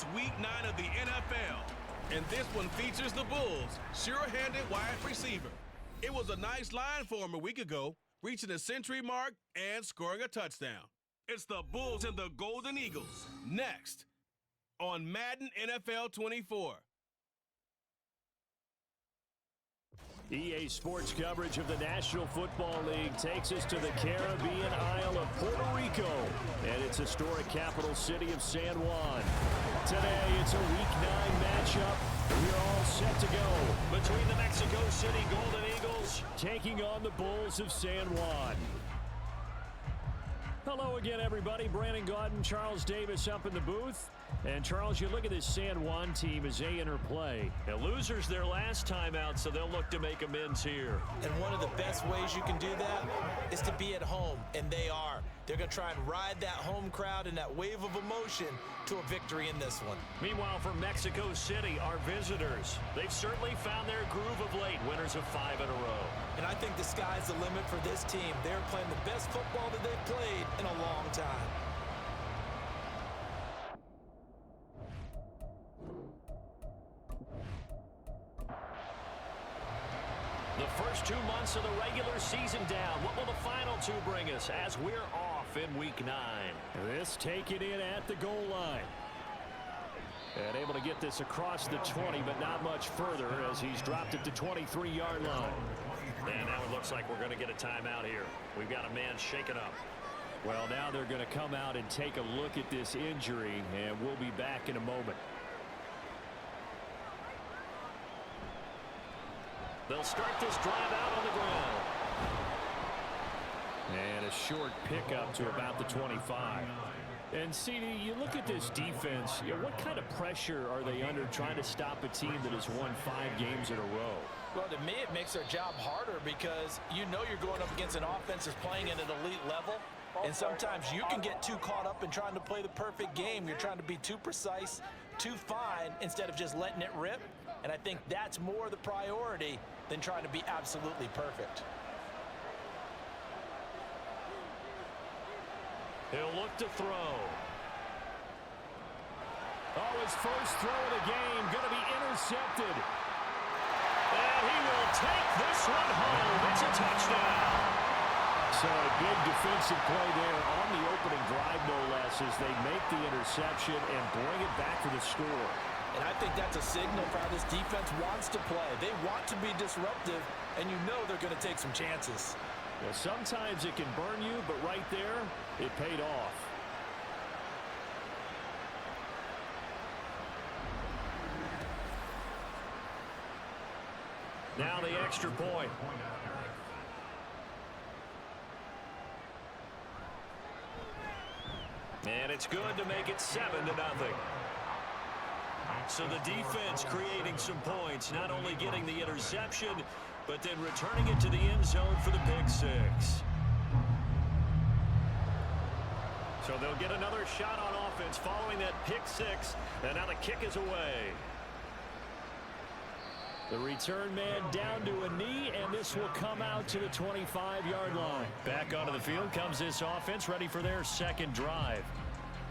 It's Week 9 of the NFL, and this one features the Bulls' sure-handed wide receiver. It was a nice line for him a week ago, reaching the century mark and scoring a touchdown. It's the Bulls and the Golden Eagles, next on Madden NFL 24. EA Sports coverage of the National Football League takes us to the Caribbean isle of Puerto Rico and its historic capital city of San Juan. Today, it's a Week 9 matchup. We're all set to go between the Mexico City Golden Eagles taking on the Bulls of San Juan. Hello again, everybody. Brandon Gaudin, Charles Davis up in the booth. And, Charles, you look at this San Juan team as they enter play. The losers their last time out, so they'll look to make amends here. And one of the best ways you can do that is to be at home, and they are. They're going to try and ride that home crowd and that wave of emotion to a victory in this one. Meanwhile, for Mexico City, our visitors, they've certainly found their groove of late, winners of 5 in a row. And I think the sky's the limit for this team. They're playing the best football that they've played in a long time. The first 2 months of the regular season down. What will the final 2 bring us as we're off in Week 9? This taken in at the goal line. And able to get this across the 20, but not much further as he's dropped it to 23-yard line. And now it looks like we're going to get a timeout here. We've got a man shaken up. Well, now they're going to come out and take a look at this injury, and we'll be back in a moment. They'll start this drive out on the ground. And a short pickup to about the 25. And, CD, you look at this defense, what kind of pressure are they under trying to stop a team that has won 5 games in a row? Well, to me, it makes their job harder because you know you're going up against an offense that's playing at an elite level. And sometimes you can get too caught up in trying to play the perfect game. You're trying to be too precise, too fine, instead of just letting it rip. And I think that's more the priority than trying to be absolutely perfect. He'll look to throw. Oh, his first throw of the game going to be intercepted. And he will take this one home. It's a touchdown. So a big defensive play there on the opening drive, no less, as they make the interception and bring it back to the score. And I think that's a signal for how this defense wants to play. They want to be disruptive, and you know they're going to take some chances. Well, sometimes it can burn you, but right there, it paid off. Now the extra point. And it's good to make it 7-0. So the defense creating some points, not only getting the interception, but then returning it to the end zone for the pick 6. So they'll get another shot on offense following that pick 6, and now the kick is away. The return man down to a knee, and this will come out to the 25-yard line. Back onto the field comes this offense, ready for their second drive.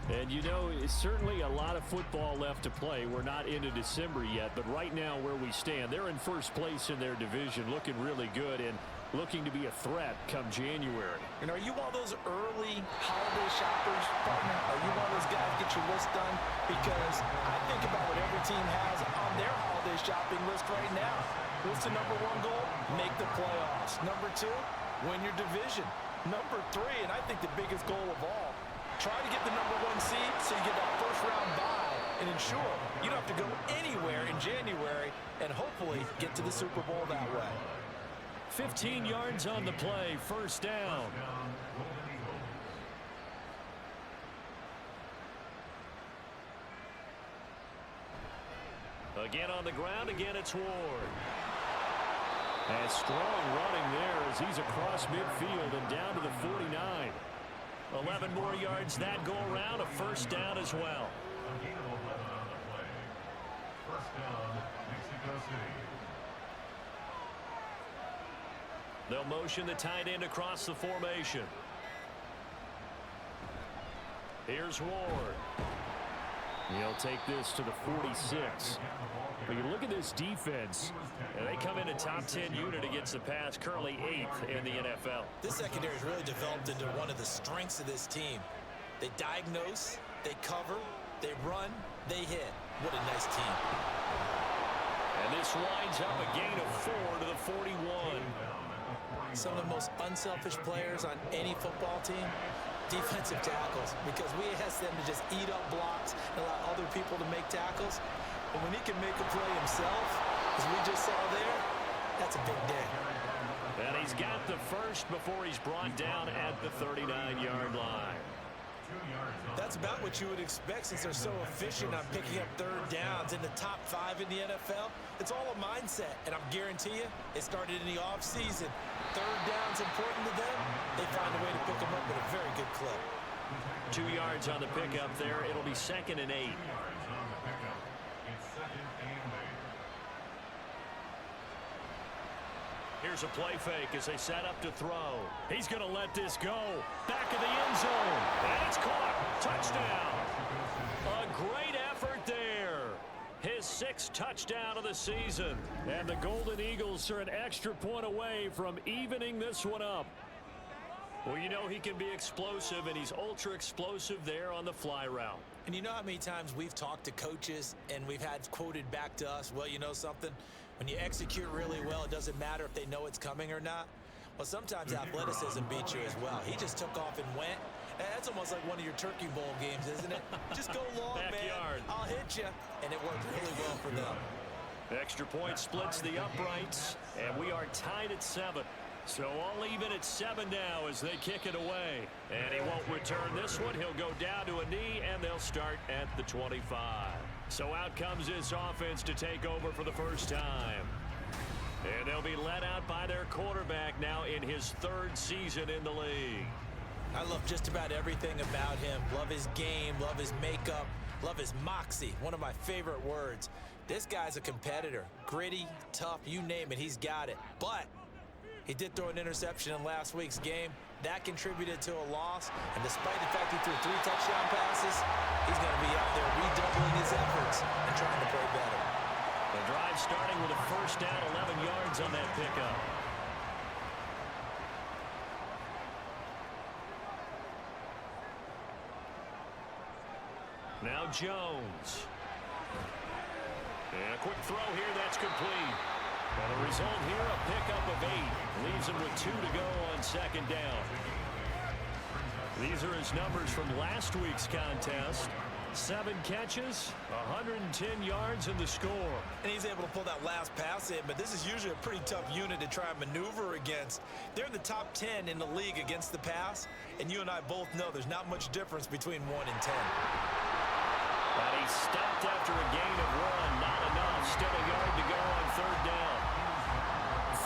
And, you know, it's certainly a lot of football left to play. We're not into December yet, but right now where we stand, they're in first place in their division, looking really good and looking to be a threat come January. And are you one of those early holiday shoppers, partner? Are you one of those guys get your list done? Because I think about what every team has on their holiday shopping list right now. What's the number 1 goal? Make the playoffs. Number 2, win your division. Number 3, and I think the biggest goal of all, try to get the number 1 seed so you get that first-round bye and ensure you don't have to go anywhere in January and hopefully get to the Super Bowl that way. 15 yards on the play, first down. Again on the ground, again it's Ward. And strong running there as he's across midfield and down to the 49. 11 more yards that go around, a first down as well. First down, Mexico City. They'll motion the tight end across the formation. Here's Ward. He'll take this to the 46. But you look at this defense, and they come in a top 10 unit against the pass, currently 8th in the NFL. This secondary has really developed into one of the strengths of this team. They diagnose, they cover, they run, they hit. What a nice team. And this winds up a gain of 4 to the 41. Some of the most unselfish players on any football team, defensive tackles, because we ask them to just eat up blocks and allow other people to make tackles. And when he can make a play himself, as we just saw there, that's a big day. And he's got the first before he's brought down at the 39-yard line. That's about what you would expect since they're so efficient on picking up third downs in the top 5 in the NFL. It's all a mindset, and I guarantee you, it started in the offseason. Third down's important to them. They find a way to pick them up with a very good clip. 2 yards on the pickup there. It'll be 2nd and 8. Here's a play fake as they set up to throw. He's going to let this go. Back of the end zone. And it's caught. Touchdown. A great effort there. His 6th touchdown of the season. And the Golden Eagles are an extra point away from evening this one up. Well, you know he can be explosive, and he's ultra explosive there on the fly route. And you know how many times we've talked to coaches and we've had quoted back to us, well, you know something? When you execute really well, it doesn't matter if they know it's coming or not. Well, sometimes athleticism beats you as well. He just took off and went. That's almost like one of your Turkey Bowl games, isn't it? Just go long, Backyard. man. I'll hit you. And it worked really well for them. Extra point splits the uprights, and we are tied at 7. So all even at 7 now as they kick it away. And he won't return this one. He'll go down to a knee, and they'll start at the 25. So out comes this offense to take over for the first time. And they'll be led out by their quarterback now in his 3rd season in the league. I love just about everything about him. Love his game, love his makeup, love his moxie. One of my favorite words. This guy's a competitor. Gritty, tough, you name it, he's got it. But he did throw an interception in last week's game. That contributed to a loss. And despite the fact he threw 3 touchdown passes, he's going to be out there redoubling his efforts and trying to play better. The drive starting with a first down, 11 yards on that pickup. Now Jones. And a quick throw here, that's complete. And the result here, a pickup of 8. Leaves him with 2 to go on 2nd down. These are his numbers from last week's contest. 7 catches, 110 yards in the score. And he's able to pull that last pass in, but this is usually a pretty tough unit to try and maneuver against. They're in the top 10 in the league against the pass, and you and I both know there's not much difference between 1 and 10. But he stopped after a gain of 1. Not enough. Still a yard to go on 3rd down.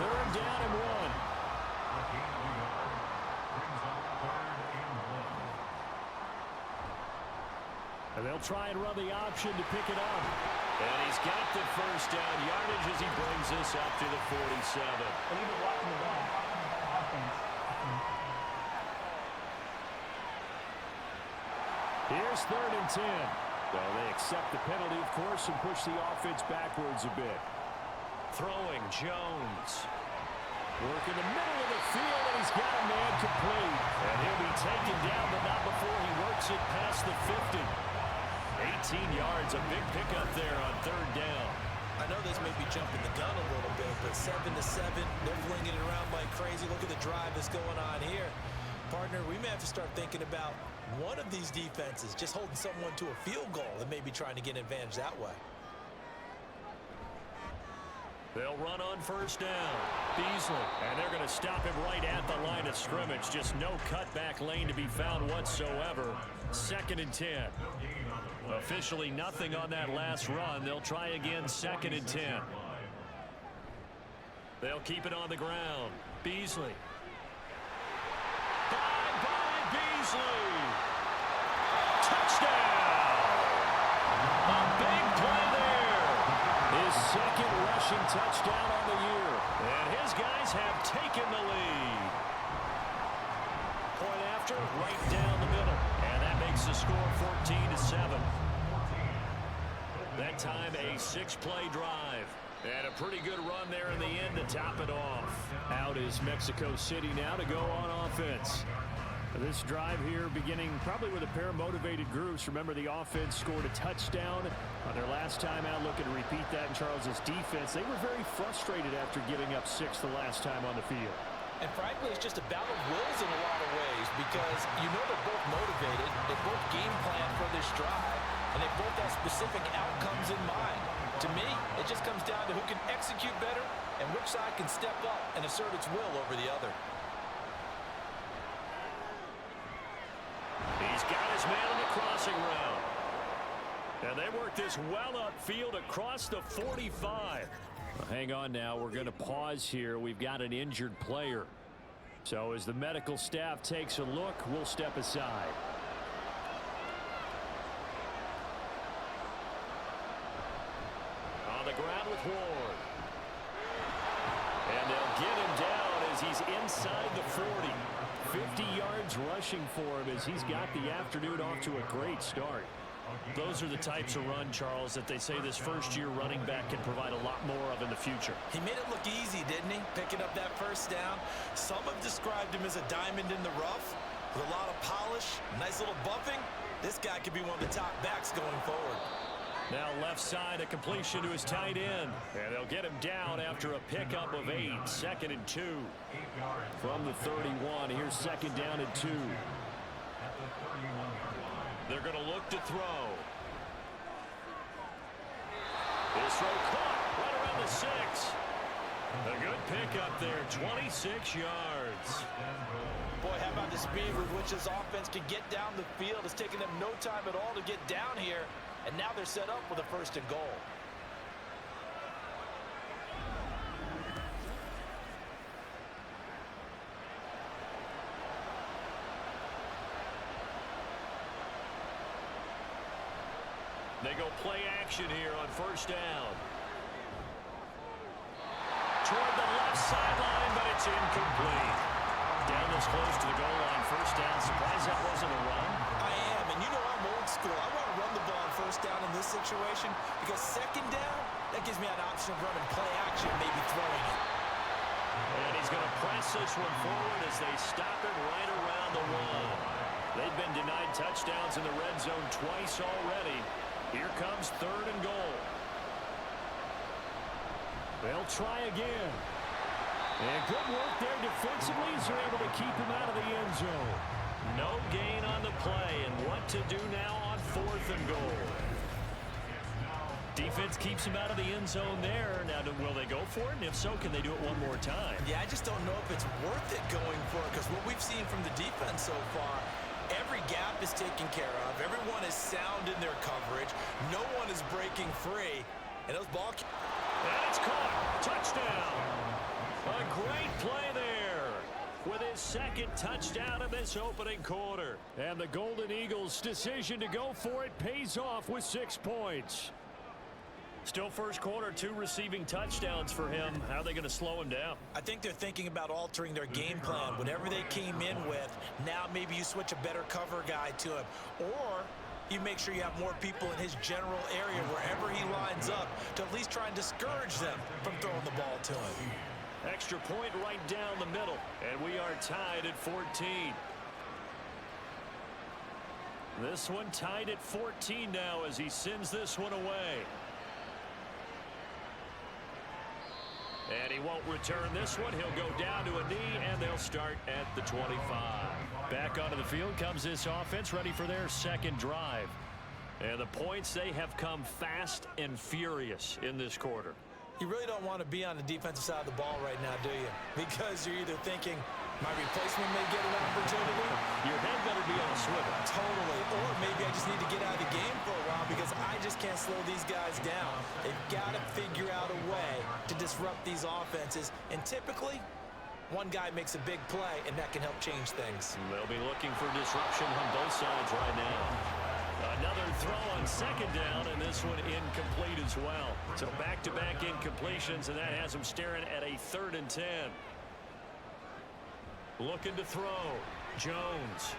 3rd down and 1. And they'll try and run the option to pick it up. And he's got the first down yardage as he brings this up to the 47. Here's 3rd and 10. Well, they accept the penalty, of course, and push the offense backwards a bit. Throwing, Jones. Work in the middle of the field, and he's got a man complete. And he'll be taken down, but not before he works it past the 50. 18 yards, a big pickup there on 3rd down. I know this may be jumping the gun a little bit, but 7-7, they're flinging it around like crazy. Look at the drive that's going on here. Partner, we may have to start thinking about one of these defenses just holding someone to a field goal and maybe trying to get an advantage that way. They'll run on 1st down. Beasley, and they're going to stop him right at the line of scrimmage. Just no cutback lane to be found whatsoever. 2nd and 10. Officially nothing on that last run. They'll try again 2nd and 10. They'll keep it on the ground. Beasley. Bye-bye, Beasley. Touchdown. A big play there. His 2nd rushing touchdown on the year. And his guys have taken the lead. Point after, right down the middle. And that makes the score 14-7. that time a 6-play drive. And a pretty good run there in the end to top it off. Out is Mexico City now to go on offense. This drive here beginning probably with a pair of motivated groups. Remember, the offense scored a touchdown on their last time out. Looking to repeat that in Charles's defense. They were very frustrated after giving up 6 the last time on the field. And frankly, it's just a battle of wills in a lot of ways because you know they're both motivated. They both game plan for this drive, and they both have specific outcomes in mind. To me, it just comes down to who can execute better and which side can step up and assert its will over the other. He's got his man on the crossing route. And they work this well upfield across the 45. Well, hang on now. We're going to pause here. We've got an injured player. So as the medical staff takes a look, we'll step aside. On the ground with Ward. And they'll get him down as he's inside the 40. 50 yards rushing for him as he's got the afternoon off to a great start. Those are the types of run, Charles, that they say this first-year running back can provide a lot more of in the future. He made it look easy, didn't he? Picking up that first down. Some have described him as a diamond in the rough with a lot of polish, nice little bumping. This guy could be one of the top backs going forward. Now left side, a completion to his tight end. And they'll get him down after a pickup of 8. 2nd and 2. From the 31, here's 2nd down and 2. They're going to look to throw. This throw caught right around the 6. A good pickup there, 26 yards. Boy, how about the speed with which this offense can get down the field? It's taken them no time at all to get down here. And now they're set up with a 1st and goal. They go play action here on 1st down. Toward the left sideline, but it's incomplete. Down this close to the goal line, 1st down. Surprised that wasn't a run? I am, and you know I'm old school. I want to run the ball on 1st down in this situation because 2nd down, that gives me an option of running play action, maybe throwing it. And he's going to press this one forward as they stop it right around the 1. They've been denied touchdowns in the red zone twice already. Here comes 3rd and goal. They'll try again. And good work there defensively as they're able to keep him out of the end zone. No gain on the play, and what to do now on 4th and goal. Defense keeps him out of the end zone there. Now, will they go for it? And if so, can they do it one more time? Yeah, I just don't know if it's worth it going for it because what we've seen from the defense so far, every gap is taken care of. Everyone is sound in their coverage. No one is breaking free. And those ball... And it's caught. Touchdown. A great play there with his 2nd touchdown of this opening quarter. And the Golden Eagles' decision to go for it pays off with 6 points. Still first quarter, 2 receiving touchdowns for him. How are they going to slow him down? I think they're thinking about altering their game plan. Whatever they came in with, now maybe you switch a better cover guy to him. Or you make sure you have more people in his general area wherever he lines up to at least try and discourage them from throwing the ball to him. Extra point right down the middle. And we are tied at 14. This one tied at 14 now as he sends this one away. And he won't return this one. He'll go down to a knee, and they'll start at the 25. Back onto the field comes this offense, ready for their 2nd drive. And the points, they have come fast and furious in this quarter. You really don't want to be on the defensive side of the ball right now, do you? Because you're either thinking, my replacement may get an opportunity. Your head better be on a swivel. Totally. Or maybe I just need to get out of the game for a while because I just can't slow these guys down. They've got to figure out a way to disrupt these offenses. And typically, one guy makes a big play, and that can help change things. They'll be looking for disruption on both sides right now. Another throw on 2nd down, and this one incomplete as well. So back-to-back incompletions, and that has them staring at a 3rd and 10. Looking to throw. Jones.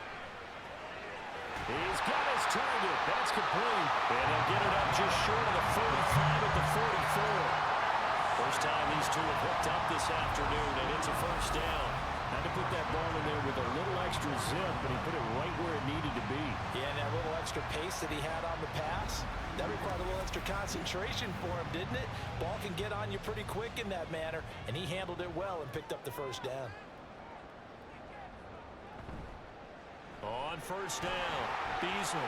He's got his target. That's complete. And they'll get it up just short of the 45 at the 44. First time these two have hooked up this afternoon, and it's a first down. Had to put that ball in there with a little extra zip, but he put it right where it needed to be. Yeah, and that little extra pace that he had on the pass, that required a little extra concentration for him, didn't it? Ball can get on you pretty quick in that manner, and he handled it well and picked up the first down. On first down, Beasley.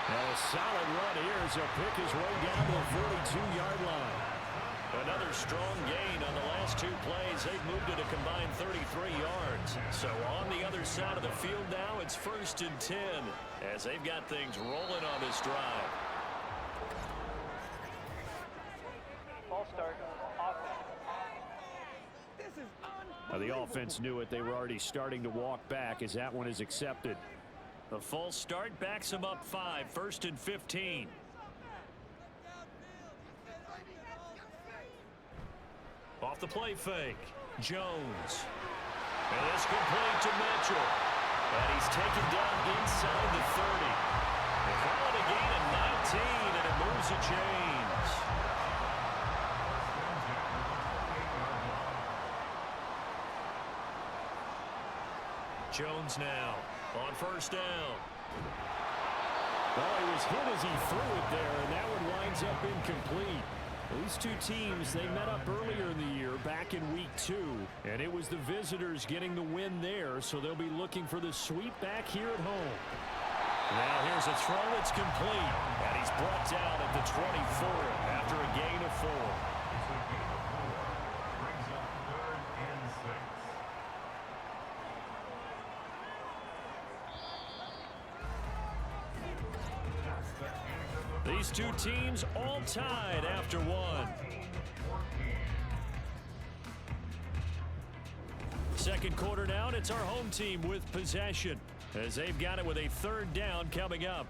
Now a solid run here as he'll pick his way down to the 42-yard line. Another strong gain on the last two plays. They've moved it a combined 33 yards. So on the other side of the field now, it's 1st and 10 as they've got things rolling on this drive. Ball start. The offense knew it. They were already starting to walk back as that one is accepted. The false start backs them up 5, 1st and 15. Off the play fake, Jones. And it's complete to Mitchell. And he's taken down inside the 30. They call it a gain of 19, and it moves the chains. Jones now on first down. Well, he was hit as he threw it there, and that one winds up incomplete. These two teams, they met up earlier in the year, back in week 2, and it was the visitors getting the win there, so they'll be looking for the sweep back here at home. Now here's a throw that's complete, and he's brought down at the 24 after a gain of 4. These two teams all tied after 1. Second quarter down, it's our home team with possession as they've got it with a 3rd down coming up.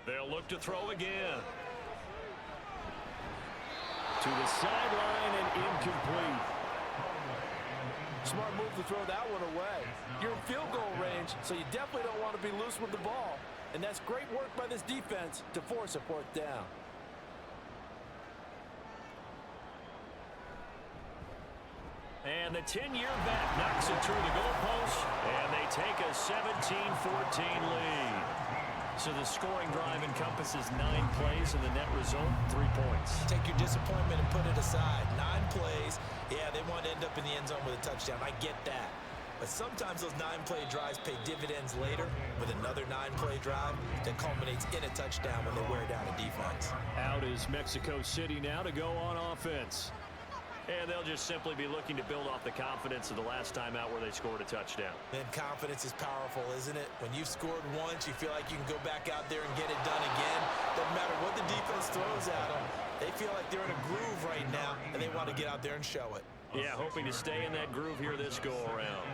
They'll look to throw again. To the sideline and incomplete. Smart move to throw that one away. You're in field goal range, so you definitely don't want to be loose with the ball. And that's great work by this defense to force a 4th down. And the 10-year vet knocks it through the goalpost, and they take a 17-14 lead. So the scoring drive encompasses 9 plays, and the net result, 3 points. Take your disappointment and put it aside. 9 plays. Yeah, they want to end up in the end zone with a touchdown. I get that. But sometimes those 9-play drives pay dividends later with another 9-play drive that culminates in a touchdown when they wear down a defense. Out is Mexico City now to go on offense. And they'll just simply be looking to build off the confidence of the last time out where they scored a touchdown. And confidence is powerful, isn't it? When you've scored once, you feel like you can go back out there and get it done again. Doesn't matter what the defense throws at them. They feel like they're in a groove right now, and they want to get out there and show it. Yeah, hoping to stay in that groove here this go-around.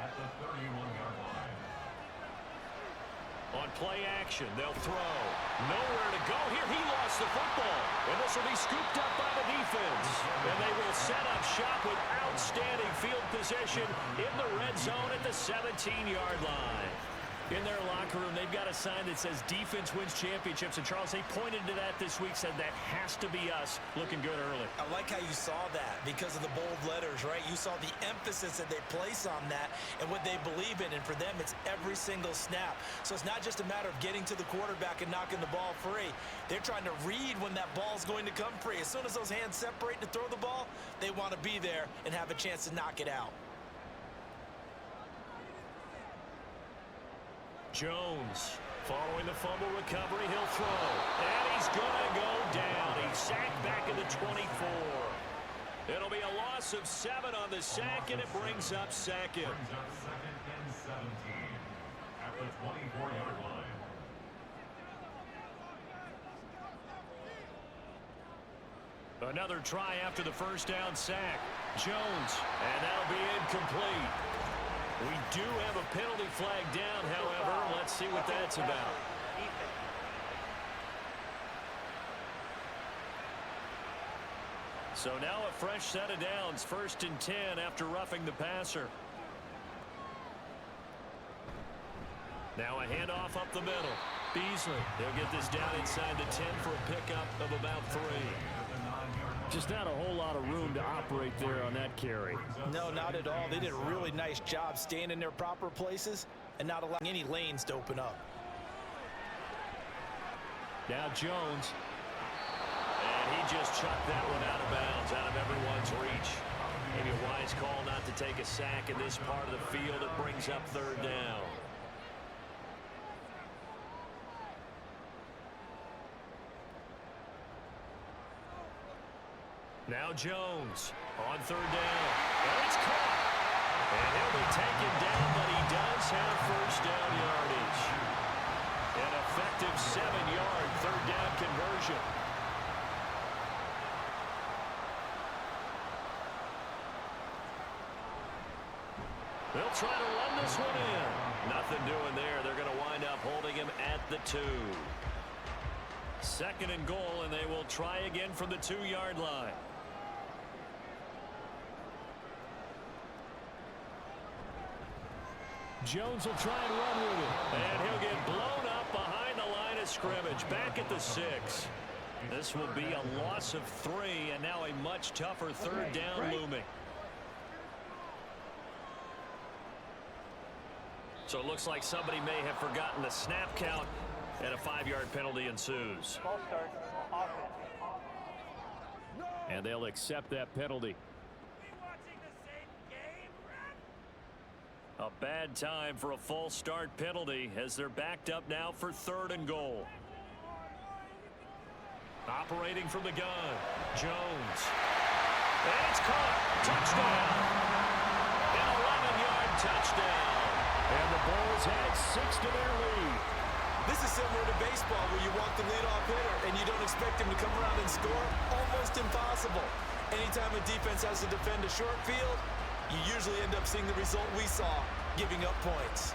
At the 31-yard line. On play action, they'll throw. Nowhere to go here. He lost the football. And this will be scooped up by the defense. And they will set up shop with outstanding field position in the red zone at the 17-yard line. In their locker room, they've got a sign that says defense wins championships. And Charles, they pointed to that this week, said that has to be us. Looking good early. I like how you saw that because of the bold letters, right? You saw the emphasis that they place on that and what they believe in. And for them, it's every single snap. So it's not just a matter of getting to the quarterback and knocking the ball free. They're trying to read when that ball's going to come free. As soon as those hands separate to throw the ball, they want to be there and have a chance to knock it out. Jones, following the fumble recovery, he'll throw. And he's going to go down. He's sacked back at the 24. It'll be a loss of 7 on the sack, and it brings up 2nd. Brings up 2nd and 17 at the 24-yard line. Another try after the first down sack. Jones, and that'll be incomplete. We do have a penalty flag down, however. Let's see what that's about. So now a fresh set of downs, 1st and 10 after roughing the passer. Now a handoff up the middle. Beasley, he'll get this down inside the 10 for a pickup of about 3. Just not a whole lot of room to operate there on that carry. No, not at all. They did a really nice job staying in their proper places and not allowing any lanes to open up. Now Jones. And he just chucked that one out of bounds, out of everyone's reach. Maybe a wise call not to take a sack in this part of the field. It brings up 3rd down. Now Jones on 3rd down. And it's caught. And he'll be taken down, but he does have 1st down yardage. An effective 7-yard 3rd down conversion. They'll try to run this one in. Nothing doing there. They're going to wind up holding him at the 2. 2nd and goal, and they will try again from the 2-yard line. Jones will try and run with it. And he'll get blown up behind the line of scrimmage. Back at the 6. This will be a loss of 3, and now a much tougher 3rd down looming. So it looks like somebody may have forgotten the snap count, and a 5-yard penalty ensues. False start. Offense. And they'll accept that penalty. A bad time for a false start penalty as they're backed up now for 3rd and goal. Operating from the gun, Jones. And it's caught. Touchdown. An 11-yard touchdown. And the Bulls add 6 to their lead. This is similar to baseball where you walk the leadoff hitter and you don't expect him to come around and score. Almost impossible. Anytime a defense has to defend a short field, you usually end up seeing the result we saw, giving up points.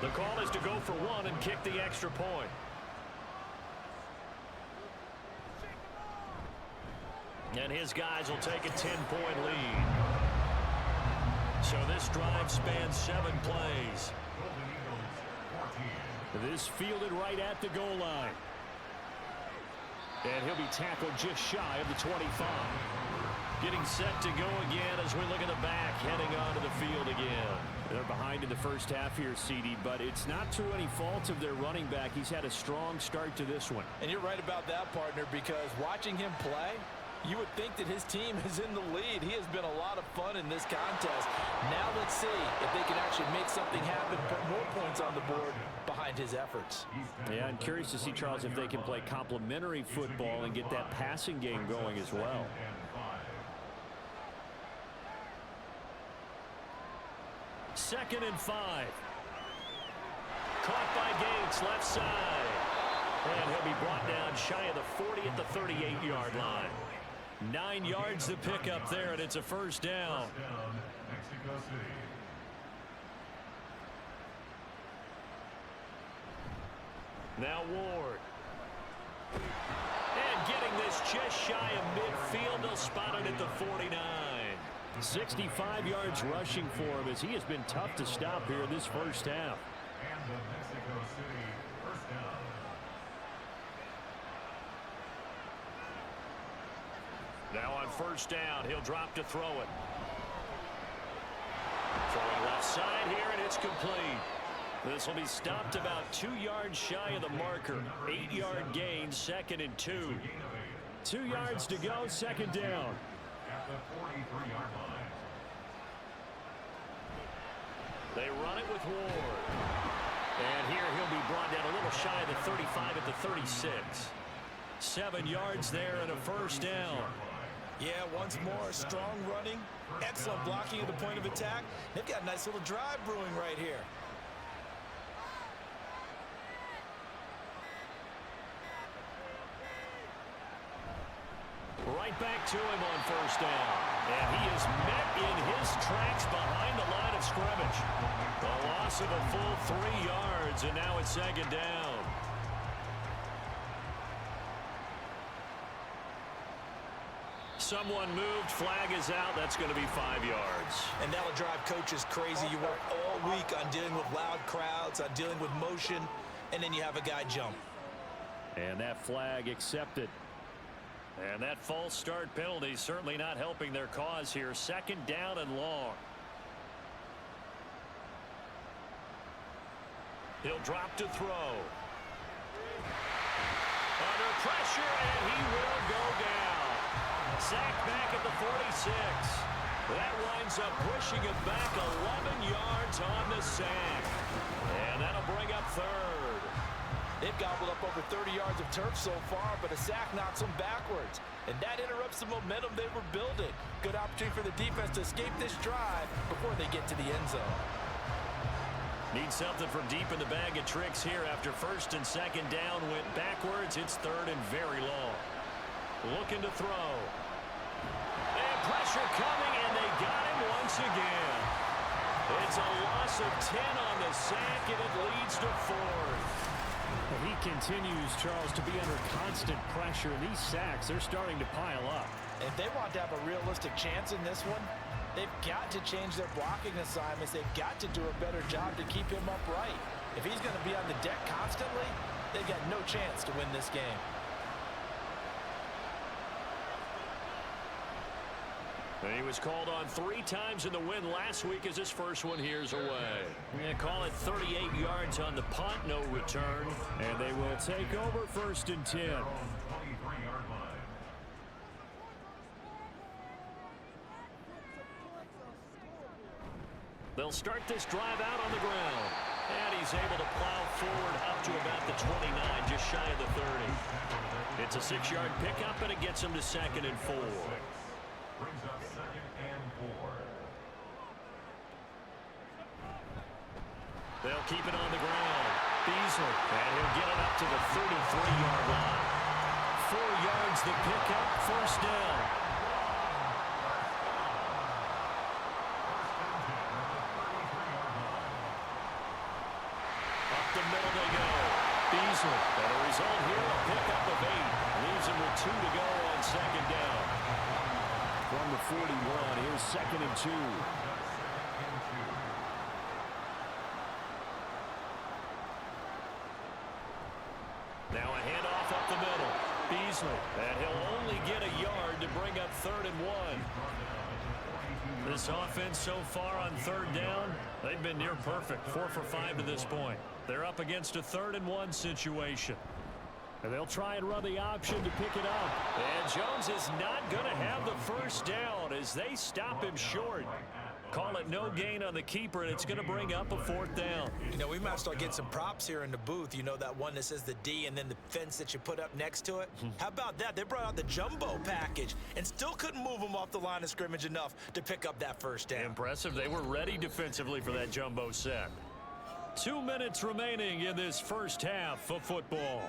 The call is to go for 1 and kick the extra point. And his guys will take a 10-point lead. So this drive spans 7 plays. This fielded right at the goal line. And he'll be tackled just shy of the 25. Getting set to go again as we look at the back, heading onto the field again. They're behind in the first half here, CD, but it's not through any fault of their running back. He's had a strong start to this one. And you're right about that, partner, because watching him play, you would think that his team is in the lead. He has been a lot of fun in this contest. Now let's see if they can actually make something happen, put more points on the board behind his efforts. Yeah, I'm curious to see, Charles, if they can play complementary football and get that passing game going as well. Second and 5. Caught by Gates, left side. And he'll be brought down shy of the 40 at the 38-yard line. 9 yards to pick up there, and it's a 1st down. Now Ward. And getting this just shy of midfield, they'll spot it at the 49. 65 yards rushing for him as he has been tough to stop here in this first half. And the Mexico City 1st down. Now on 1st down, he'll drop to throw it. Throwing left side here, and it's complete. This will be stopped about 2 yards shy of the marker. 8-yard gain, 2nd and 2. 2 yards to go, 2nd down. At the 43-yard line. They run it with Ward. And here he'll be brought down a little shy of the 35 at the 36. 7 yards there and a 1st down. Yeah, once more, strong running, excellent blocking at the point of attack. They've got a nice little drive brewing right here. Right back to him on 1st down. And he is met in his tracks behind the line of scrimmage. A loss of a full 3 yards, and now it's second down. Someone moved, flag is out. That's going to be 5 yards. And that'll drive coaches crazy. You work all week on dealing with loud crowds, on dealing with motion, and then you have a guy jump. And that flag accepted. And that false start penalty certainly not helping their cause here. Second down and long. He'll drop to throw. Under pressure, and he will go down. Sacked back at the 46. That winds up pushing him back 11 yards on the sack. And that'll bring up third. They've gobbled up over 30 yards of turf so far, but a sack knocks them backwards. And that interrupts the momentum they were building. Good opportunity for the defense to escape this drive before they get to the end zone. Need something from deep in the bag of tricks here after first and second down went backwards. It's third and very long. Looking to throw. And pressure coming, and they got him once again. It's a loss of 10 on the sack, and it leads to fourth. He continues, Charles, to be under constant pressure. These sacks, they're starting to pile up. And if they want to have a realistic chance in this one, they've got to change their blocking assignments. They've got to do a better job to keep him upright. If he's going to be on the deck constantly, they've got no chance to win this game. He was called on 3 times in the win last week as his first one here's away. Yeah, call it 38 yards on the punt, no return. And they will take over first and 10. They'll start this drive out on the ground. And he's able to plow forward up to about the 29, just shy of the 30. It's a 6-yard pickup, and it gets him to second and 4. Brings up second and 4. They'll keep it on the ground. Beasley, and he'll get it up to the 33-yard line. 4 yards the pickup, first down. Up the middle they go. Beasley, and a result here, a pickup of 8. Leaves him with 2 to go on second down. From the 41, here's second and 2. Now a handoff up the middle. Beasley, and he'll only get a yard to bring up third and 1. This offense so far on third down, they've been near perfect. 4 for 5 to this point. They're up against a third and 1 situation. And they'll try and run the option to pick it up. And Jones is not going to have the first down as they stop him short. Call it no gain on the keeper, and it's going to bring up a 4th down. You know, we might start getting some props here in the booth. You know, that one that says the D and then the fence that you put up next to it? How about that? They brought out the jumbo package and still couldn't move them off the line of scrimmage enough to pick up that first down. Impressive. They were ready defensively for that jumbo set. 2 minutes remaining in this first half of football.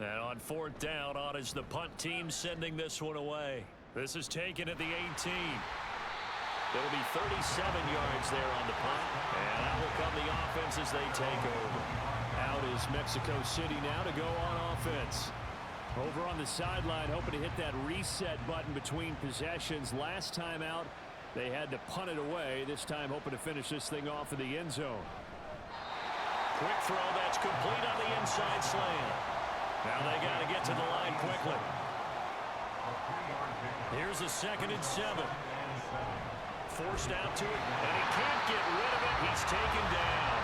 And on 4th down, on is the punt team sending this one away. This is taken at the 18. It'll be 37 yards there on the punt. And out will come the offense as they take over. Out is Mexico City now to go on offense. Over on the sideline, hoping to hit that reset button between possessions. Last time out, they had to punt it away. This time, hoping to finish this thing off in the end zone. Quick throw that's complete on the inside slant. Now they got to get to the line quickly. Here's a 2nd and 7. Forced out to it, and he can't get rid of it. He's taken down.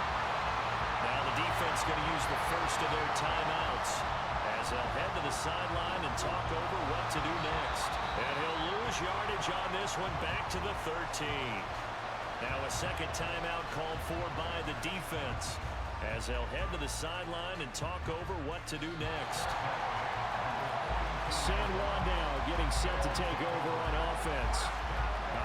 Now the defense going to use the first of their timeouts as they'll head to the sideline and talk over what to do next. And he'll lose yardage on this one back to the 13. Now a 2nd timeout called for by the defense as they'll head to the sideline and talk over what to do next. San Juan now getting set to take over on offense.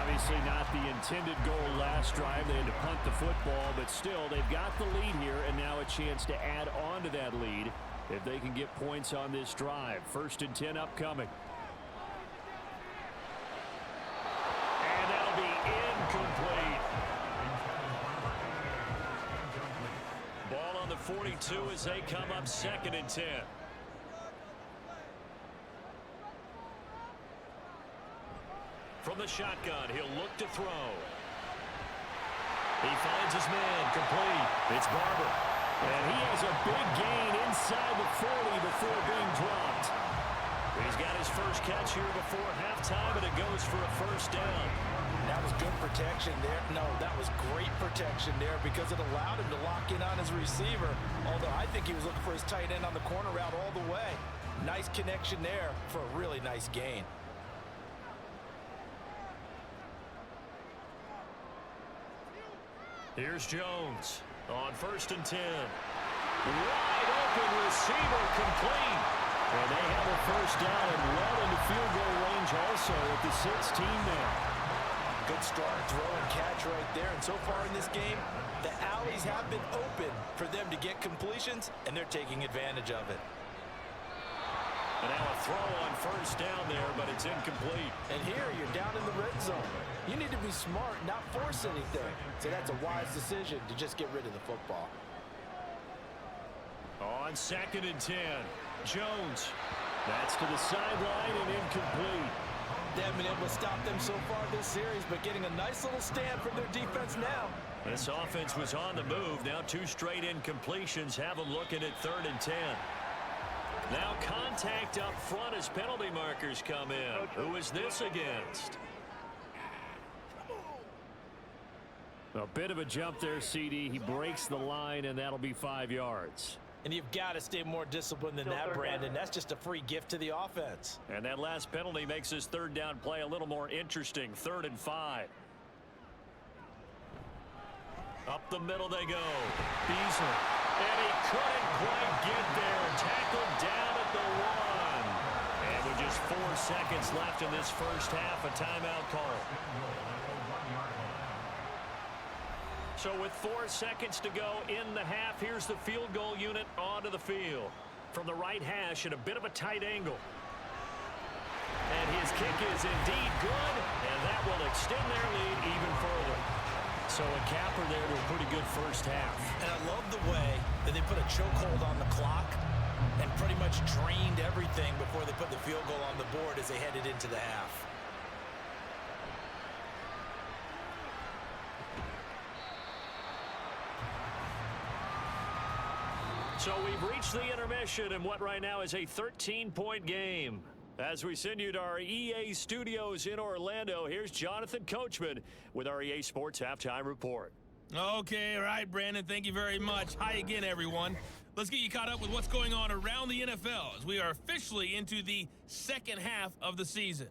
Obviously not the intended goal last drive. They had to punt the football, but still, they've got the lead here, and now a chance to add on to that lead if they can get points on this drive. 1st and 10 upcoming. And that'll be incomplete. Ball on the 42 as they come up 2nd and 10. From the shotgun, he'll look to throw. He finds his man, complete. It's Barber. And he has a big gain inside the 40 before being dropped. He's got his first catch here before halftime, and it goes for a 1st down. That was good protection there. No, that was great protection there because it allowed him to lock in on his receiver, although I think he was looking for his tight end on the corner route all the way. Nice connection there for a really nice gain. Here's Jones on 1st and 10. Wide open receiver, complete. And they have a 1st down and well into field goal range also at the 16 now. Good start, throw and catch right there. And so far in this game, the alleys have been open for them to get completions, and they're taking advantage of it. And now a throw on 1st down there, but it's incomplete. And here you're down in the red zone. You need to be smart, not force anything. So that's a wise decision to just get rid of the football. On 2nd and 10, Jones. That's to the sideline and incomplete. They haven't been able to stop them so far this series, but getting a nice little stand from their defense now. This offense was on the move. Now 2 straight incompletions have them looking at 3rd and 10. Now contact up front as penalty markers come in. Who is this against? A bit of a jump there, CD. He breaks the line, and that'll be 5 yards. And you've got to stay more disciplined than that, Brandon. That's just a free gift to the offense. And that last penalty makes this 3rd down play a little more interesting. 3rd and 5. Up the middle they go. Beasley. And he couldn't quite get there. Tackled down at the 1. And with just 4 seconds left in this 1st half, a timeout call. So with 4 seconds to go in the half, here's the field goal unit onto the field. From the right hash at a bit of a tight angle. And his kick is indeed good, and that will extend their lead even further. So a capper there to a pretty good 1st half. And I love the way that they put a chokehold on the clock and pretty much drained everything before they put the field goal on the board as they headed into the half. So we've reached the intermission in what right now is a 13-point game. As we send you to our EA studios in Orlando, here's Jonathan Coachman with our EA Sports Halftime Report. Okay, all right, Brandon, thank you very much. Hi again, everyone. Let's get you caught up with what's going on around the NFL as we are officially into the 2nd half of the season.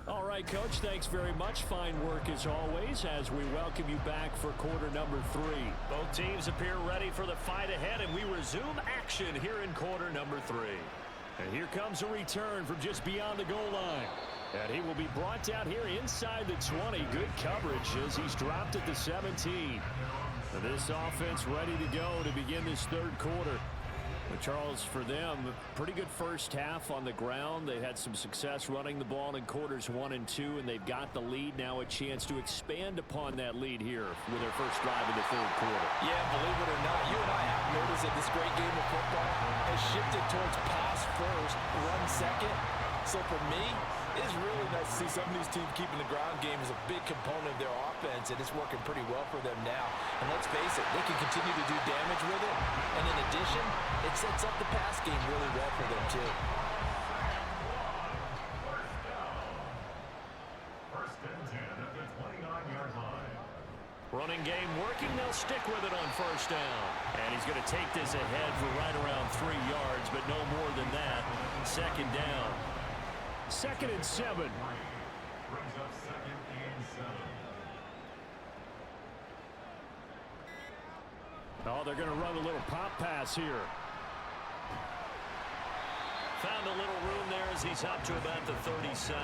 All right, Coach, thanks very much. Fine work as always as we welcome you back for quarter number 3. Both teams appear ready for the fight ahead, and we resume action here in quarter number 3. And here comes a return from just beyond the goal line. And he will be brought down here inside the 20. Good coverage as he's dropped at the 17. And this offense ready to go to begin this 3rd quarter. But Charles, for them, pretty good 1st half on the ground. They had some success running the ball in quarters 1 and 2, and they've got the lead. Now a chance to expand upon that lead here with their first drive in the 3rd quarter. Yeah, believe it or not, you and I have noticed that this great game of football has shifted towards pass first, run second. So for me, it's really nice to see some of these teams keeping the ground game as a big component of their offense, and it's working pretty well for them now. And let's face it, they can continue to do damage with it. And in addition, it sets up the pass game really well for them too. First and 10 at the 29-yard line. Running game working. They'll stick with it on first down. And he's going to take this ahead for right around 3 yards, but no more than that. Second down. 2nd and 7. Brings up 2nd and 7. Oh, they're going to run a little pop pass here. Found a little room there as he's up to about the 37.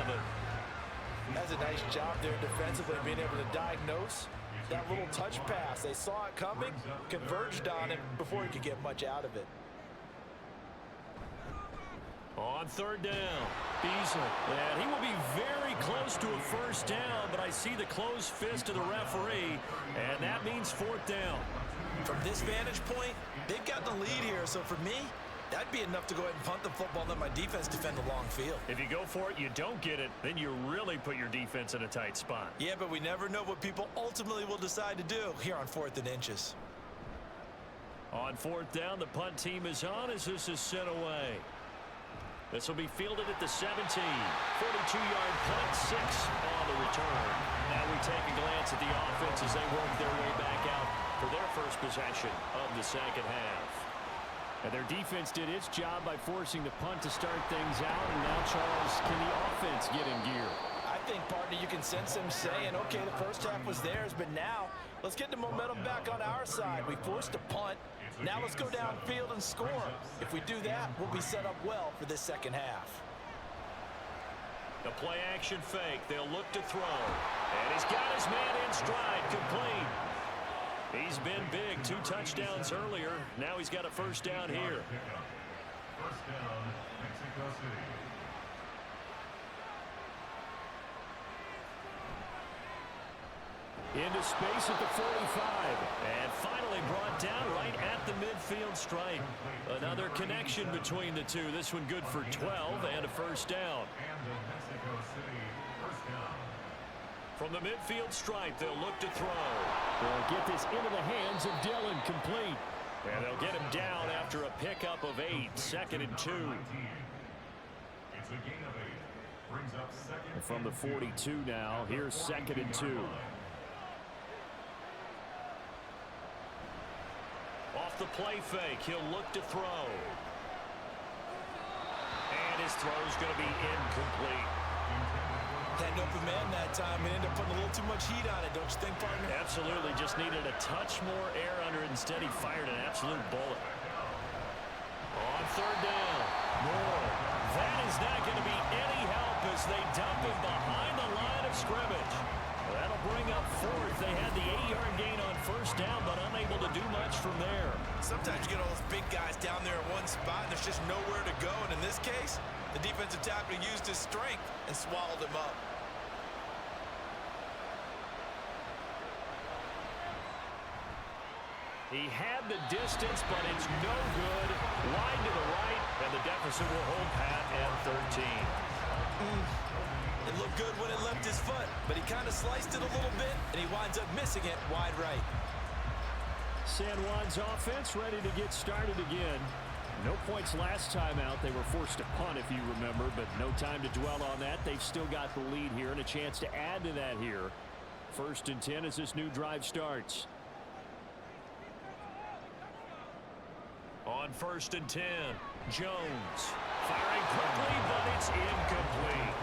That's a nice job there defensively, being able to diagnose that little touch pass. They saw it coming, converged on it before he could get much out of it. On third down, Bison. And he will be very close to a first down, but I see the closed fist of the referee, and that means 4th down. From this vantage point, they've got the lead here, so for me, that'd be enough to go ahead and punt the football and let my defense defend the long field. If you go for it, you don't get it, then you really put your defense in a tight spot. Yeah, but we never know what people ultimately will decide to do here on 4th and inches. On 4th down, the punt team is on as this is sent away. This will be fielded at the 17. 42-yard punt, 6 on the return. Now we take a glance at the offense as they work their way back out for their first possession of the second half. And their defense did its job by forcing the punt to start things out. And now, Charles, can the offense get in gear? I think, partner, you can sense them saying, okay, the first half was theirs, but now let's get the momentum back on our side. We forced a punt. Now let's go downfield and score. If we do that, we'll be set up well for this second half. The play action fake. They'll look to throw. And he's got his man in stride, complete. He's been big. 2 touchdowns earlier. Now he's got a first down here. First down, Mexico City. Into space at the 45. And finally brought down right at the midfield stripe. Another connection between the two. This one good for 12 and a first down. And the Mexico City first down. From the midfield stripe, they'll look to throw. They'll get this into the hands of Dillon, complete. And they'll get him down after a pickup of 8. 2nd and 2. It's a gain of 8. Brings up 2nd. And from the 42 now, here's 2nd and 2. Off the play fake, he'll look to throw. And his throw's going to be incomplete. Had an open man that time and ended up putting a little too much heat on it, don't you think, partner? Absolutely, just needed a touch more air under it. Instead, he fired an absolute bullet. On third down, Moore. That is not going to be any help as they dump him behind the line of scrimmage. That'll bring up 4th. They had the 8-yard gain on first down, but unable to do much from there. Sometimes you get all those big guys down there in one spot, and there's just nowhere to go. And in this case, the defensive tackle used his strength and swallowed him up. He had the distance, but it's no good. Wide to the right, and the deficit will hold pat at 13. It looked good when it left his foot, but he kind of sliced it a little bit, and he winds up missing it wide right. San Juan's offense ready to get started again. No points last time out. They were forced to punt, if you remember, but no time to dwell on that. They've still got the lead here and a chance to add to that here. 1st and 10 as this new drive starts. On 1st and 10, Jones firing quickly, but it's incomplete.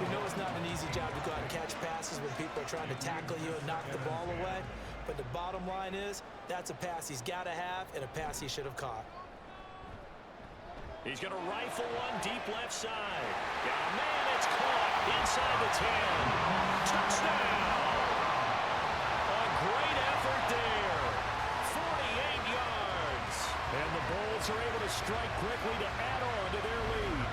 You know it's not an easy job to go out and catch passes when people are trying to tackle you and knock the ball away. But the bottom line is, that's a pass he's got to have and a pass he should have caught. He's going to rifle one deep left side. Yeah, man, it's caught inside the 10. Touchdown! A great effort there. 48 yards. And the Bulls are able to strike quickly to add on to their lead.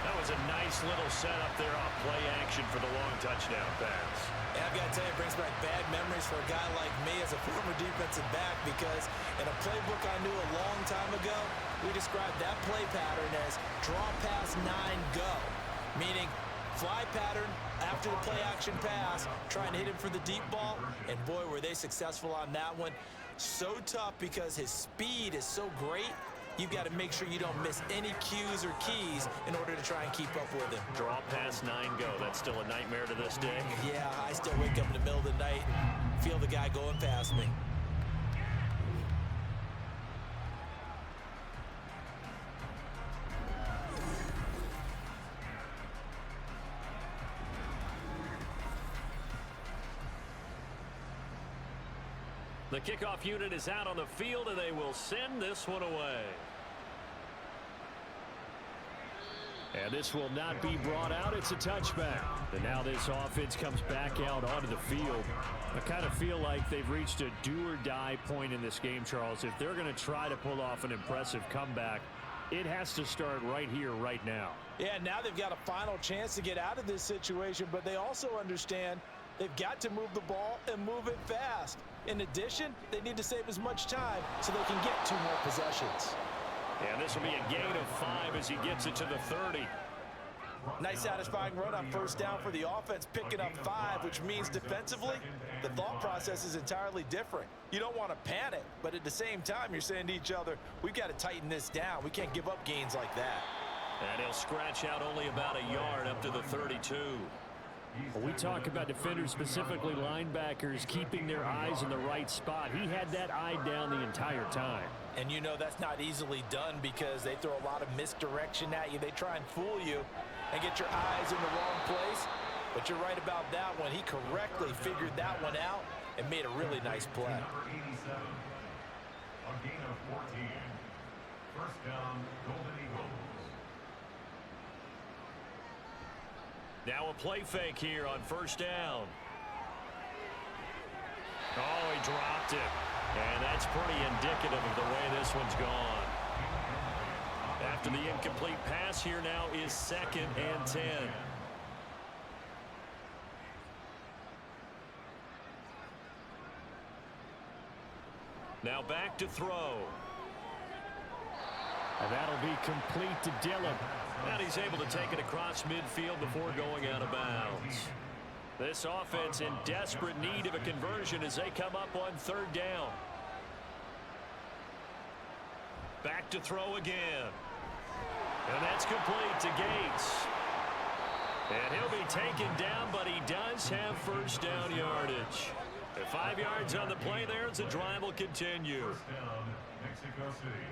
That was a nice Nice little setup there off play action for the long touchdown pass. And I've got to tell you, it brings back bad memories for a guy like me as a former defensive back, because in a playbook I knew a long time ago, we described that play pattern as draw pass 9 go, meaning fly pattern after the play action pass, trying to hit him for the deep ball, and boy, were they successful on that one. So tough because his speed is so great. You've got to make sure you don't miss any cues or keys in order to try and keep up with him. Draw pass 9 go. That's still a nightmare to this day. Yeah, I still wake up in the middle of the night and feel the guy going past me. The kickoff unit is out on the field, and they will send this one away. And this will not be brought out. It's a touchback. And now this offense comes back out onto the field. I kind of feel like they've reached a do-or-die point in this game, Charles. If they're going to try to pull off an impressive comeback, it has to start right here, right now. Yeah, now they've got a final chance to get out of this situation, but they also understand they've got to move the ball and move it fast. In addition, they need to save as much time so they can get 2 more possessions. And this will be a gain of 5 as he gets it to the 30. Nice satisfying run on first down for the offense, picking up 5, which means defensively, the thought process is entirely different. You don't want to panic, but at the same time, you're saying to each other, we've got to tighten this down. We can't give up gains like that. And he'll scratch out only about a yard up to the 32. When we talk about defenders, specifically linebackers, keeping their eyes in the right spot. He had that eye down the entire time. And you know that's not easily done because they throw a lot of misdirection at you. They try and fool you and get your eyes in the wrong place. But you're right about that one. He correctly figured that one out and made a really nice play. Number 87, a gain of 14. First down, Golden Eagles. Now a play fake here on first down. Oh, he dropped it. And that's pretty indicative of the way this one's gone. After the incomplete pass, here now is 2nd and 10. Now back to throw. And that'll be complete to Dillon. And he's able to take it across midfield before going out of bounds. This offense in desperate need of a conversion as they come up on 3rd down. Back to throw again. And that's complete to Gates. And he'll be taken down, but he does have first down yardage. At 5 yards on the play there as the drive will continue. First down, Mexico City.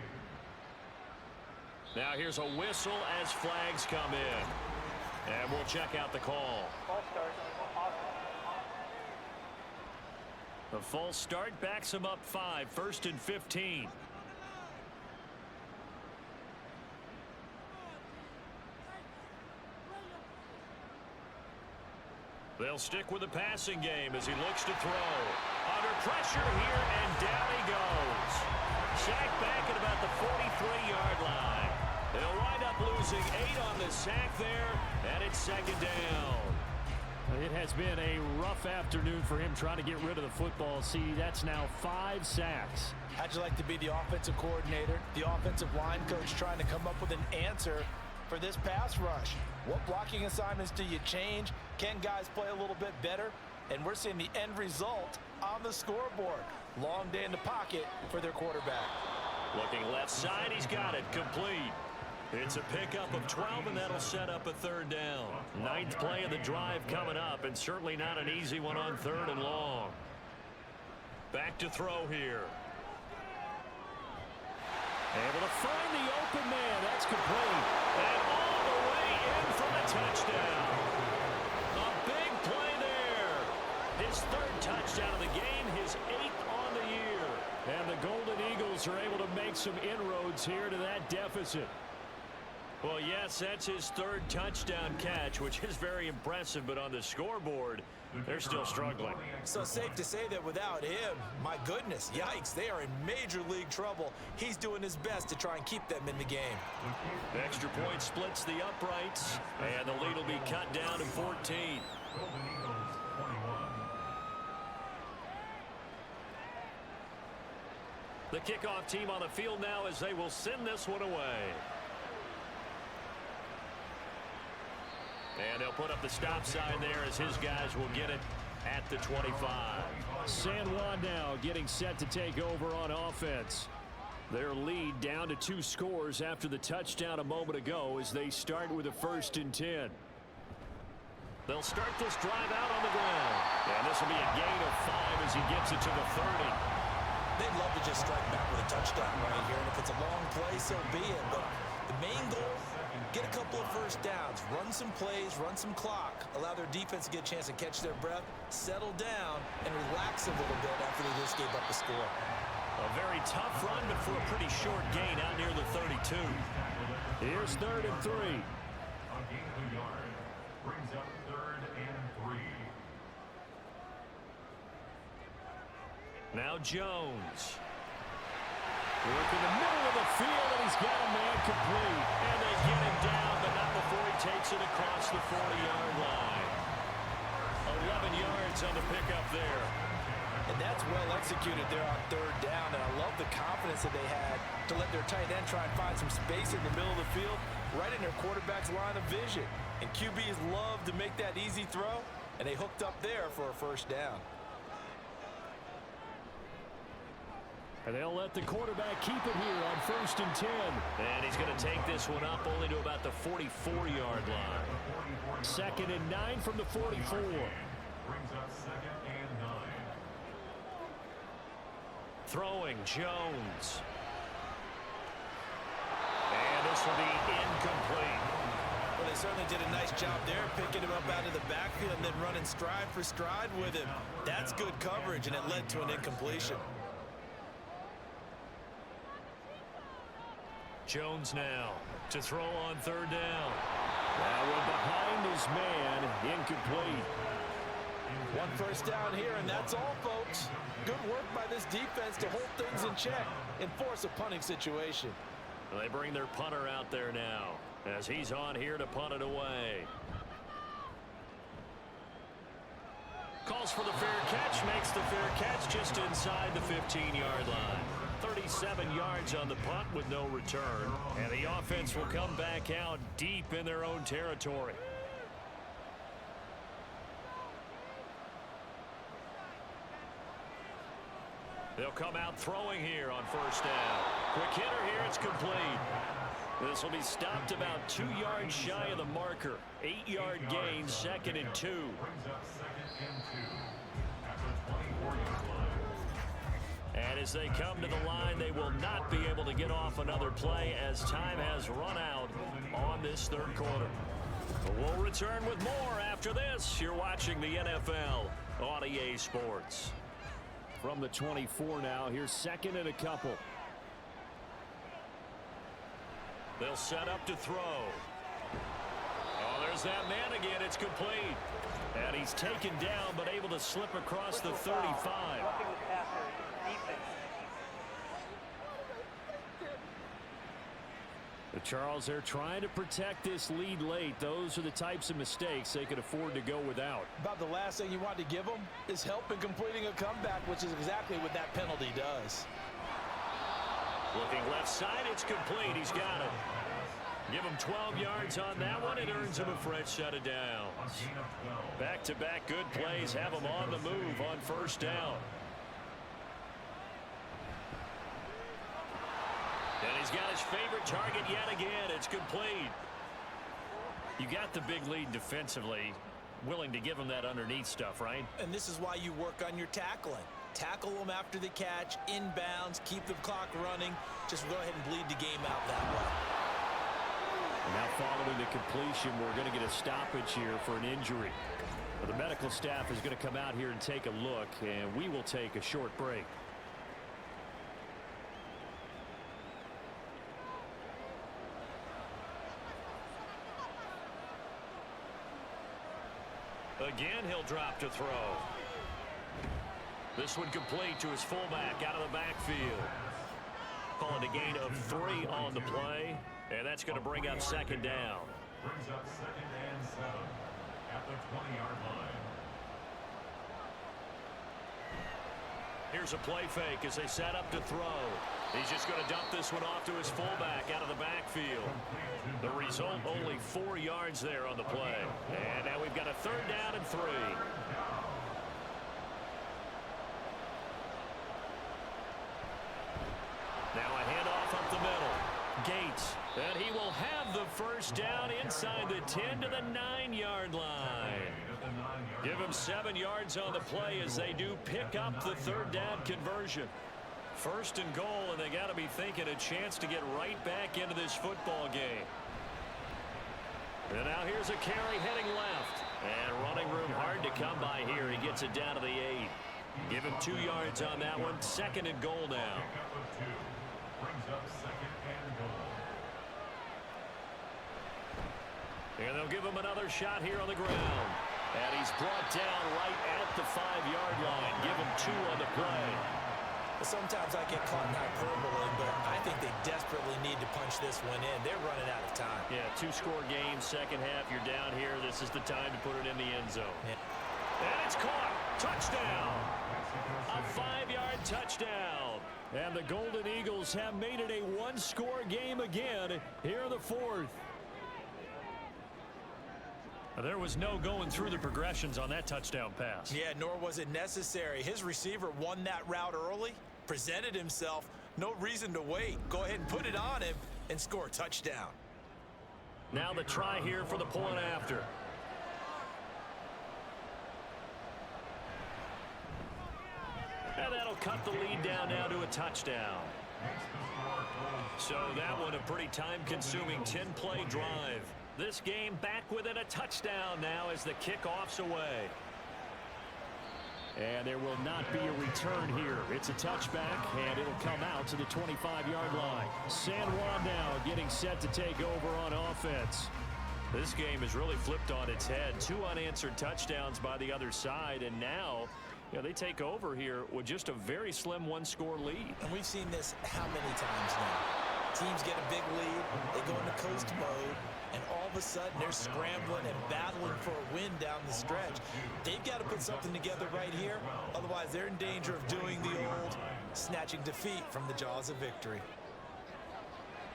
Now here's a whistle as flags come in. And we'll check out the call. False start. The false start backs him up 5, 1st and 15. They'll stick with the passing game as he looks to throw. Under pressure here, and down he goes. Sacked back at about the 43-yard line. They'll wind up losing 8 on the sack there, and it's 2nd down. It has been a rough afternoon for him trying to get rid of the football. See, that's now 5 sacks. How'd you like to be the offensive coordinator, the offensive line coach trying to come up with an answer for this pass rush? What blocking assignments do you change? Can guys play a little bit better? And we're seeing the end result on the scoreboard. Long day in the pocket for their quarterback. Looking left side, he's got it complete. It's a pickup of 12, and that'll set up a 3rd down. 9th play of the drive coming up, and certainly not an easy one on 3rd and long. Back to throw here. Able to find the open man. That's complete. And all the way in for the touchdown. A big play there. His 3rd touchdown of the game, his 8th on the year. And the Golden Eagles are able to make some inroads here to that deficit. Well, yes, that's his 3rd touchdown catch, which is very impressive, but on the scoreboard, they're still struggling. So safe to say that without him, my goodness, yikes, they are in major league trouble. He's doing his best to try and keep them in the game. The extra point splits the uprights, and the lead will be cut down to 14. Golden Eagles 21. The kickoff team on the field now as they will send this one away. And they'll put up the stop sign there as his guys will get it at the 25. San Juan now getting set to take over on offense. Their lead down to 2 scores after the touchdown a moment ago as they start with a 1st and 10. They'll start this drive out on the ground. And this will be a gain of 5 as he gets it to the 30. They'd love to just strike back with a touchdown right here, and if it's a long play, so be it. But the main goal, get a couple of first downs, run some plays, run some clock, allow their defense to get a chance to catch their breath, settle down, and relax a little bit after they just gave up a score. A very tough run, but for a pretty short gain out near the 32. Here's 3rd and 3. A gain of a yard brings up 3rd and 3. Now Jones. Work in the middle of the field, and he's got a man complete. And they get him down, but not before he takes it across the 40-yard line. 11 yards on the pickup there. And that's well executed there on 3rd down, and I love the confidence that they had to let their tight end try and find some space in the middle of the field, right in their quarterback's line of vision. And QBs love to make that easy throw, and they hooked up there for a 1st down. And they'll let the quarterback keep it here on 1st and 10. And he's going to take this one up only to about the 44-yard line. 2nd and 9 from the 44. Brings up 2nd and 9. Throwing Jones. And this will be incomplete. Well, they certainly did a nice job there, picking him up out of the backfield and then running stride for stride with him. That's good coverage, and it led to an incompletion. Jones now to throw on 3rd down. That one behind his man, incomplete. 1 first down here, and that's all, folks. Good work by this defense to hold things in check and force a punting situation. They bring their punter out there now as he's on here to punt it away. Calls for the fair catch, makes the fair catch just inside the 15-yard line. 37 yards on the punt with no return. And the offense will come back out deep in their own territory. They'll come out throwing here on 1st down. Quick hitter here, it's complete. This will be stopped about 2 yards shy of the marker. 8-yard gain, 2nd and 2. Brings up 2nd and 2 at the 24-yard line. And as they come to the line, they will not be able to get off another play as time has run out on this 3rd quarter. We'll return with more after this. You're watching the NFL on EA Sports. From the 24 now, here's 2nd and a couple. They'll set up to throw. Oh, there's that man again. It's complete. And he's taken down, but able to slip across the 35. Roughing the passer, defense. But Charles, they're trying to protect this lead late. Those are the types of mistakes they could afford to go without. About the last thing you want to give them is help in completing a comeback, which is exactly what that penalty does. Looking left side, it's complete. He's got it. Give him 12 yards on that one. It earns him a fresh set of downs. Back-to-back good plays have him on the move on 1st down. And he's got his favorite target yet again. It's complete. You got the big lead defensively. Willing to give him that underneath stuff, right? And this is why you work on your tackling. Tackle them after the catch, inbounds, keep the clock running. Just go ahead and bleed the game out that way. Now following the completion, we're going to get a stoppage here for an injury. The medical staff is going to come out here and take a look, and we will take a short break. Again, he'll drop to throw. This one complete to his fullback out of the backfield. Calling a gain of 3 on the play, and that's going to bring up second down. Brings up 2nd and 7 at the 20-yard line. Here's a play fake as they set up to throw. He's just going to dump this one off to his fullback out of the backfield. The result, only 4 yards there on the play. And now we've got a 3rd down and 3. Now a handoff up the middle. Gates. And he will have the first down inside the 10 to the 9-yard line. Give him 7 yards on the play as they do pick up the 3rd down conversion. 1st and goal, and they got to be thinking a chance to get right back into this football game. And now here's a carry heading left. And running room hard to come by here. He gets it down to the 8. Give him 2 yards on that one. 2nd and goal now. Brings up 2nd and goal. And they'll give him another shot here on the ground. And he's brought down right at the 5-yard line. Give him 2 on the play. Sometimes I get caught in hyperbole, but I think they desperately need to punch this one in. They're running out of time. Yeah, 2-score game, second half. You're down here. This is the time to put it in the end zone. Yeah. And it's caught. Touchdown. A 5-yard touchdown. And the Golden Eagles have made it a 1-score game again here in the 4th. There was no going through the progressions on that touchdown pass. Yeah, nor was it necessary. His receiver won that route early, presented himself. No reason to wait. Go ahead and put it on him and score a touchdown. Now the try here for the point after. And that'll cut the lead down now to a touchdown. So that one a pretty time-consuming 10-play drive. This game back within a touchdown now as the kickoff's away. And there will not be a return here. It's a touchback, and it'll come out to the 25-yard line. San Juan now getting set to take over on offense. This game is really flipped on its head. 2 unanswered touchdowns by the other side, and now they take over here with just a very slim 1-score lead. And we've seen this how many times now? Teams get a big lead, they go into coast mode, and all of a sudden they're scrambling and battling for a win down the stretch. They've got to put something together right here, otherwise they're in danger of doing the old snatching defeat from the jaws of victory.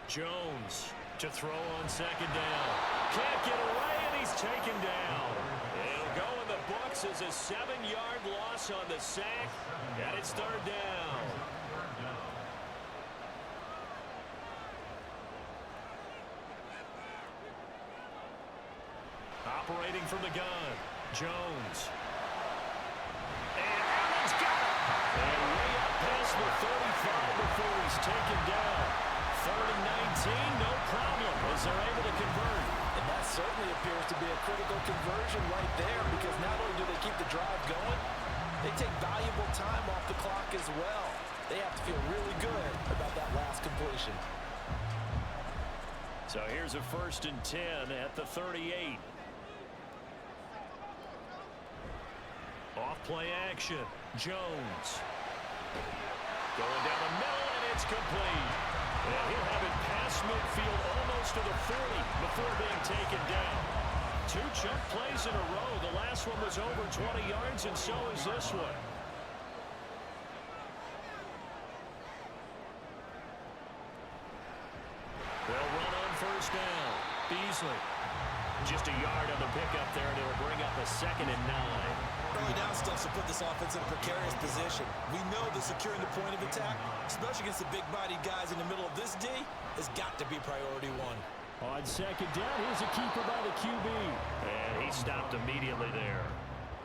Jones to throw on 2nd down. Can't get away, and he's taken down. It'll go in the books as a 7-yard loss on the sack, and it's 3rd down. Operating from the gun, Jones. And Allen's got it. And way up past the 35 before he's taken down. 3rd and 19, no problem, as they're able to convert. And that certainly appears to be a critical conversion right there, because not only do they keep the drive going, they take valuable time off the clock as well. They have to feel really good about that last completion. So here's a 1st and 10 at the 38. Off play action. Jones. Going down the middle, and it's complete. And he'll have it past midfield almost to the 40 before being taken down. 2 chunk plays in a row. The last one was over 20 yards, and so is this one. They'll run on 1st down. Beasley. Just a yard on the pickup there, and it'll bring up a 2nd and 9. Early down stuff to put this offense in a precarious position. We know that securing the point of attack, especially against the big-bodied guys in the middle of this D, has got to be priority 1. On 2nd down, here's a keeper by the QB. And he stopped immediately there.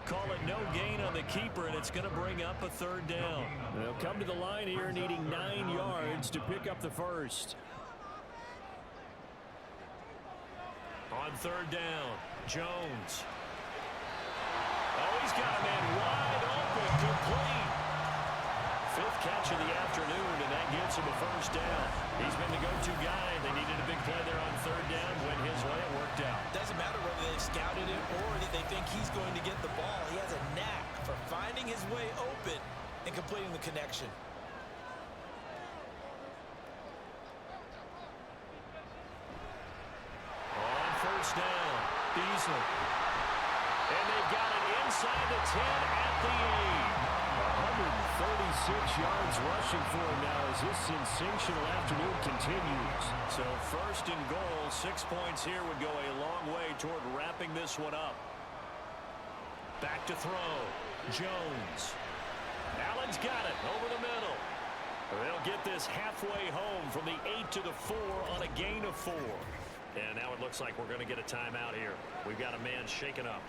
Call it no gain on the keeper, and it's going to bring up a 3rd down. They'll come to the line here needing 9 yards to pick up the first. On 3rd down, Jones. Oh, he's got a man wide open, complete. 5th catch of the afternoon, and that gets him a 1st down. He's been the go-to guy. They needed a big play there on 3rd down. Went his way, it worked out. Doesn't matter whether they've scouted it or that they think he's going to get the ball. He has a knack for finding his way open and completing the connection. first down. Beasley. And they've got it inside the 10 at the 8. 136 yards rushing for him now as this sensational afternoon continues. So first and goal, 6 points here would go a long way toward wrapping this one up. Back to throw. Jones. Allen's got it over the middle. They'll get this halfway home from the 8 to the 4 on a gain of 4. And now it looks like we're going to get a timeout here. We've got a man shaken up.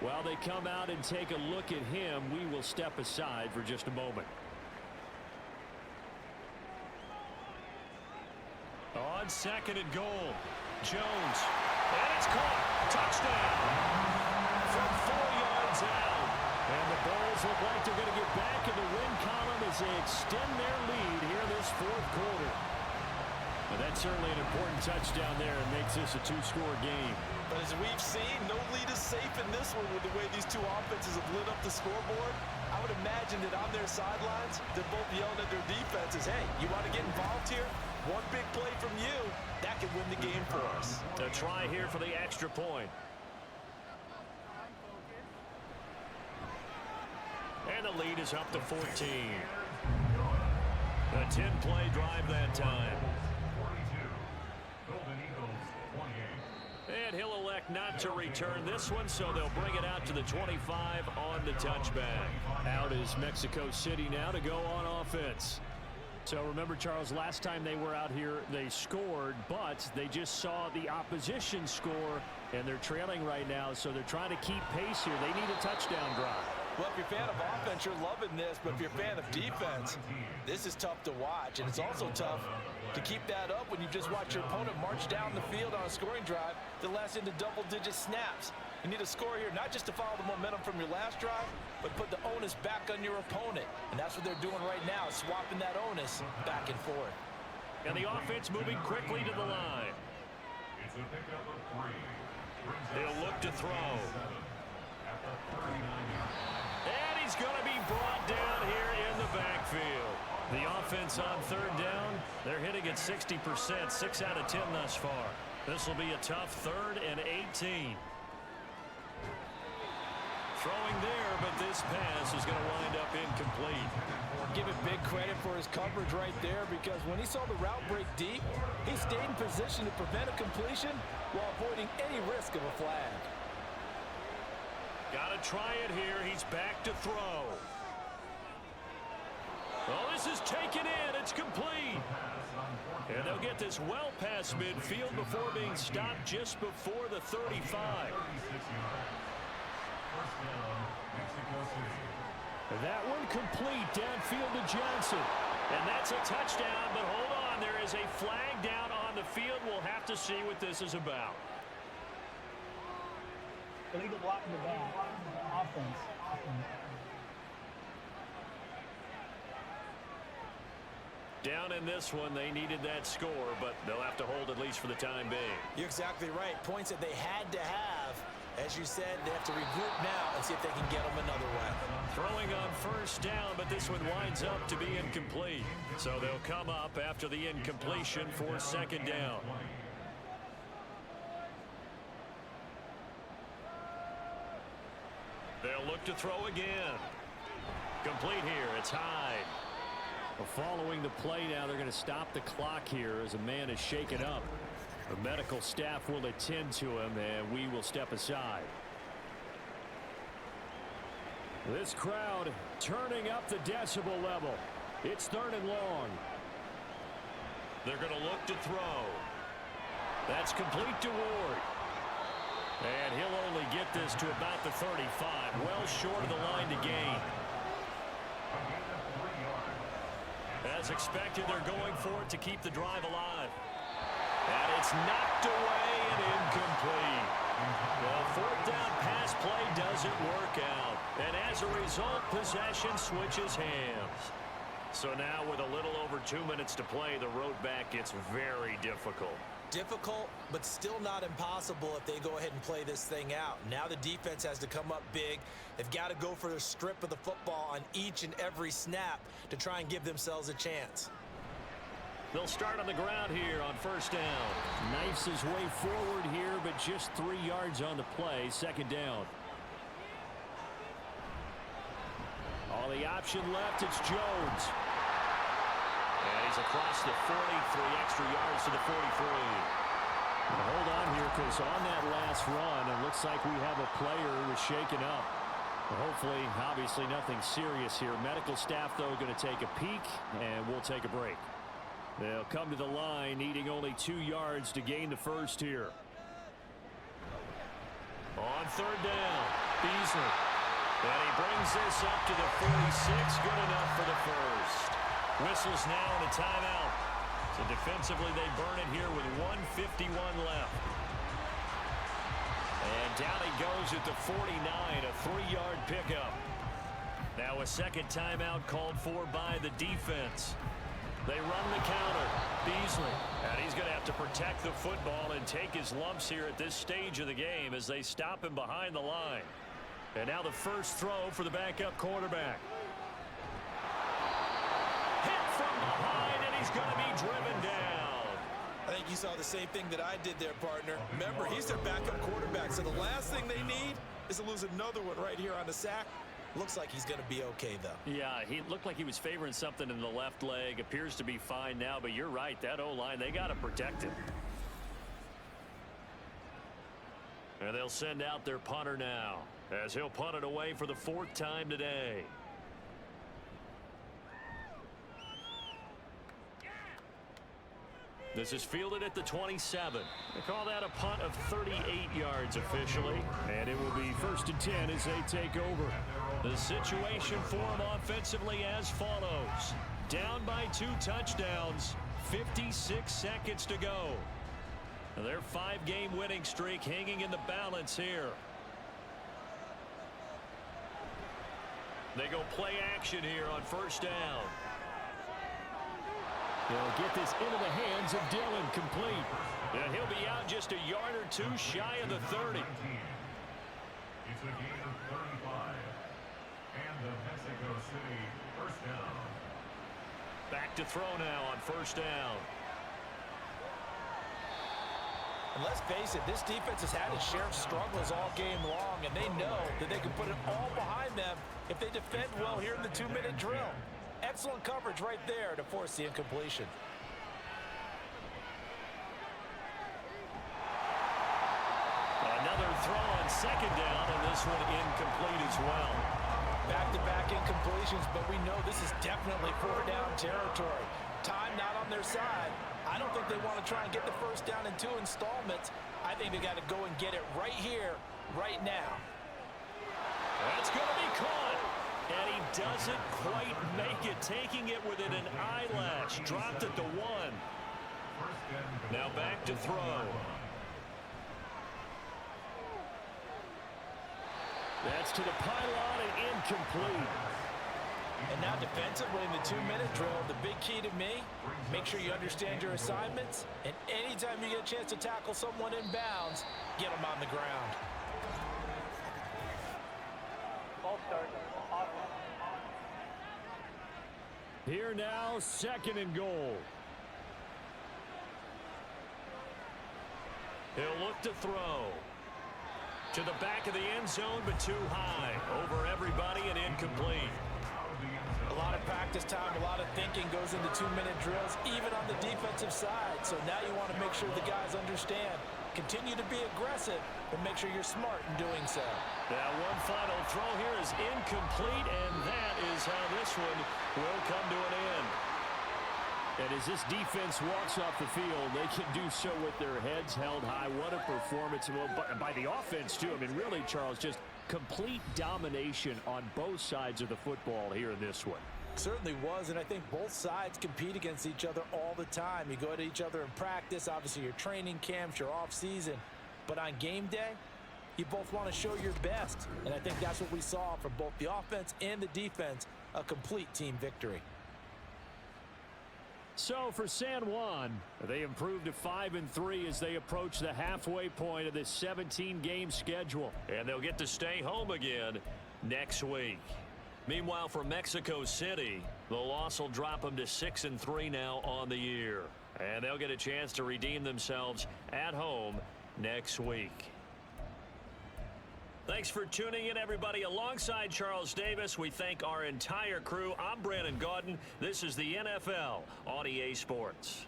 While they come out and take a look at him, we will step aside for just a moment. On second and goal, Jones. And it's caught. Touchdown. From 4 yards out. And the Bulls look like they're going to get back in the win column as they extend their lead here this fourth quarter. But that's certainly an important touchdown there and makes this a two-score game. But as we've seen, no lead is safe in this one with the way these two offenses have lit up the scoreboard. I would imagine that on their sidelines, they're both yelling at their defenses, hey, you want to get involved here? One big play from you, that could win the game for us. A try here for the extra point. And the lead is up to 14. A 10-play drive that time. And he'll elect not to return this one, so they'll bring it out to the 25 on the touchback. Out is Mexico City now to go on offense. So remember, Charles, last time they were out here, they scored, but they just saw the opposition score, and they're trailing right now, so they're trying to keep pace here. They need a touchdown drive. Well, if you're a fan of offense, you're loving this, but if you're a fan of defense, this is tough to watch, and it's also tough to keep that up when you just watch your opponent march down the field on a scoring drive that lasts into double-digit snaps. You need a score here, not just to follow the momentum from your last drive, but put the onus back on your opponent, and that's what they're doing right now, swapping that onus back and forth. And the offense moving quickly to the line. It's a pickup of 3. They'll look to throw. And he's going to be brought down here in the backfield. The offense on third down, they're hitting at 60%, 6 out of 10 thus far. This will be a tough 3rd and 18. Throwing there, but this pass is going to wind up incomplete. Give it big credit for his coverage right there, because when he saw the route break deep, he stayed in position to prevent a completion while avoiding any risk of a flag. Got to try it here. He's back to throw. Oh, this is taken in. It's complete. And they'll get this well past midfield before being stopped just before the 35. That one complete downfield to Johnson. And that's a touchdown, but hold on. There is a flag down on the field. We'll have to see what this is about. Illegal block in the back. Offense. Down in this one, they needed that score, but they'll have to hold at least for the time being. You're exactly right. Points that they had to have. As you said, they have to regroup now and see if they can get them another way. Throwing on first down, but this one winds up to be incomplete. So they'll come up after the incompletion for second down. They'll look to throw again. Complete here. It's Hyde. Well, following the play now, they're going to stop the clock here as a man is shaken up. The medical staff will attend to him, and we will step aside. This crowd turning up the decibel level. It's 3rd and long. They're going to look to throw. That's complete to Ward. And he'll only get this to about the 35, well short of the line to gain. As expected, they're going for it to keep the drive alive. And it's knocked away and incomplete. The 4th down pass play doesn't work out. And as a result, possession switches hands. So now with a little over 2 minutes to play, the road back gets very difficult. Difficult, but still not impossible if they go ahead and play this thing out. Now the defense has to come up big. They've got to go for a strip of the football on each and every snap to try and give themselves a chance. They'll start on the ground here on first down. Knifes his way forward here, but just 3 yards on the play. Second down. All the option left, it's Jones. And he's across the 40, 3 extra yards to the 43. Hold on here, because on that last run, it looks like we have a player who was shaken up. Hopefully, obviously, nothing serious here. Medical staff, though, going to take a peek, and we'll take a break. They'll come to the line, needing only 2 yards to gain the first here. On third down, Beasley. And he brings this up to the 46. Good enough for the first. Whistles now and a timeout. So defensively, they burn it here with 1:51 left. And down he goes at the 49, a 3-yard pickup. Now a second timeout called for by the defense. They run the counter. Beasley. And he's going to have to protect the football and take his lumps here at this stage of the game as they stop him behind the line. And now the first throw for the backup quarterback. Hit from behind, and he's going to be driven down. I think you saw the same thing that I did there, partner. Remember, he's their backup quarterback, so the last thing they need is to lose another one right here on the sack. Looks like he's going to be okay, though. Yeah, he looked like he was favoring something in the left leg. Appears to be fine now, but you're right. That O-line, they got to protect him. And they'll send out their punter now, as he'll punt it away for the 4th time today. This is fielded at the 27. They call that a punt of 38 yards officially. And it will be 1st and 10 as they take over. The situation for them offensively as follows. Down by 2 touchdowns, 56 seconds to go. Their 5-game winning streak hanging in the balance here. They go play action here on first down. They'll get this into the hands of Dillon, complete. And he'll be out just a yard or 2 shy of the 30. It's a gain of 35. And the Mexico City first down. Back to throw now on first down. And let's face it, this defense has had its share of struggles all game long, and they know that they can put it all behind them if they defend well here in the 2-minute drill. Excellent coverage right there to force the incompletion. Another throw on second down, and this one incomplete as well. Back-to-back incompletions, but we know this is definitely 4-down territory. Time not on their side. I don't think they want to try and get the first down in 2 installments. I think they got to go and get it right here, right now. That's going to be caught. And he doesn't quite make it, taking it within an eyelash. Dropped at the 1. Now back to throw. That's to the pylon and incomplete. And now defensively in the 2-minute drill, the big key to me, make sure you understand your assignments, and anytime you get a chance to tackle someone in bounds, get them on the ground. Ball start. Here now, 2nd and goal. He'll look to throw. To the back of the end zone, but too high. Over everybody and incomplete. A lot of practice time, a lot of thinking goes into 2-minute drills, even on the defensive side. So now you want to make sure the guys understand. Continue to be aggressive, but make sure you're smart in doing so. Now one final throw here is incomplete, and that is how this one will come to an end. And as this defense walks off the field, they can do so with their heads held high. What a performance by the offense, too. I mean, really, Charles, just complete domination on both sides of the football here in this one. Certainly was, and I think both sides compete against each other all the time. You go to each other in practice, obviously your training camps, your off-season. But on game day, you both want to show your best. And I think that's what we saw from both the offense and the defense, a complete team victory. So for San Juan, they improved to 5-3 as they approach the halfway point of this 17-game schedule. And they'll get to stay home again next week. Meanwhile, for Mexico City, The loss will drop them to 6-3 now on the year. And they'll get a chance to redeem themselves at home next week. Thanks for tuning in, everybody. Alongside Charles Davis, we thank our entire crew. I'm Brandon Gaudin. This is the NFL on EA Sports.